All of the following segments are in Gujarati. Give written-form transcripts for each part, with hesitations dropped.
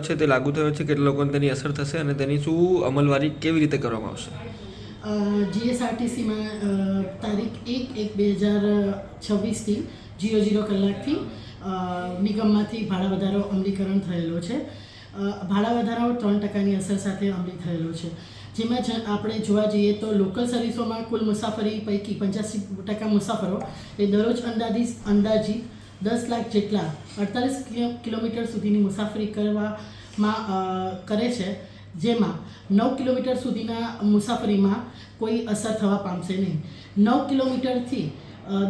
છે તે લાગુ થયો છે, કેટલા લોકોને તેની અસર થશે અને તેની શું અમલવારી કેવી રીતે કરવામાં આવશે? જીએસઆરટીસીમાં તારીખ 1/1/2026થી 00 કલાકથી નિગમમાંથી ભાડા વધારો અમલીકરણ થયેલો છે. ભાડા વધારાઓ 3%ની અસર સાથે અમલી થયેલો છે. જેમાં આપણે જોવા જઈએ તો લોકલ સર્વિસોમાં કુલ મુસાફરી પૈકી 85% મુસાફરો એ દરરોજ અંદાજિત 10 લાખ જેટલા 48 કિલોમીટર સુધીની મુસાફરી કરે છે, જેમાં 9 કિલોમીટર સુધીના મુસાફરીમાં કોઈ અસર થવા પામશે નહીં. 9 કિલોમીટરથી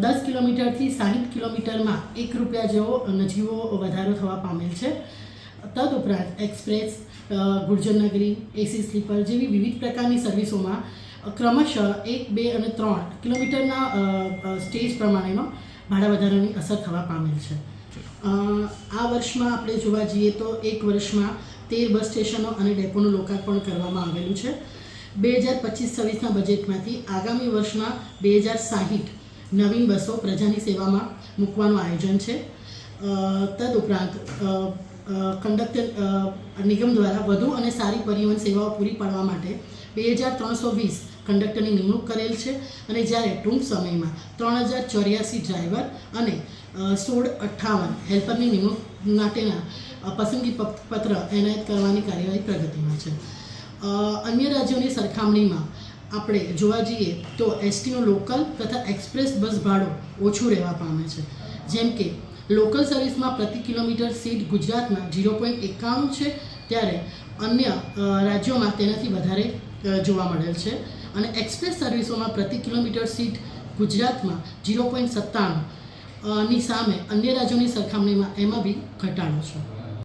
10 કિલોમીટરથી 60 કિલોમીટરમાં ₹1 જેવો નજીવો વધારો થવા પામેલ છે. તદુપરાંત એક્સપ્રેસ, ગુર્જરનગરી, એસી સ્લીપર જેવી વિવિધ પ્રકારની સર્વિસોમાં ક્રમશઃ 1, 2 અને 3 કિલોમીટરના સ્ટેજ પ્રમાણેનો ભાડા વધારાની અસર થવા પામેલ છે. આ વર્ષમાં આપણે જોવા જઈએ તો એક વર્ષમાં 13 બસ સ્ટેશનો અને ડેપોનું લોકાર્પણ કરવામાં આવેલું છે. 2025-26ના બજેટમાંથી આગામી વર્ષમાં 2060 નવીન બસો પ્રજાની સેવામાં મૂકવાનું આયોજન છે. તદુપરાંત કંડક્ટર નિગમ દ્વારા વધુ અને સારી પરિવહન સેવાઓ પૂરી પાડવા માટે 2320 કંડક્ટરની નિમણૂક કરેલ છે અને જ્યારે ટૂંક સમયમાં 3084 ડ્રાઈવર અને 1658 હેલ્પરની નિમણૂક માટેના પસંદગી પત્ર એનાયત કરવાની કાર્યવાહી પ્રગતિમાં છે. અન્ય રાજ્યોની સરખામણીમાં આપણે જોવા જઈએ તો એસટીનું લોકલ તથા એક્સપ્રેસ બસ ભાડું ઓછું રહેવા પામે છે. જેમ કે લોકલ સર્વિસમાં પ્રતિ કિલોમીટર સીટ ગુજરાતમાં 0.91 છે, ત્યારે અન્ય રાજ્યોમાં તેનાથી વધારે જોવા મળેલ છે. અને એક્સપ્રેસ સર્વિસોમાં પ્રતિ કિલોમીટર સીટ ગુજરાતમાં 0.97 ની સામે અન્ય રાજ્યોની સરખામણીમાં એમાં બી ઘટાડો છે.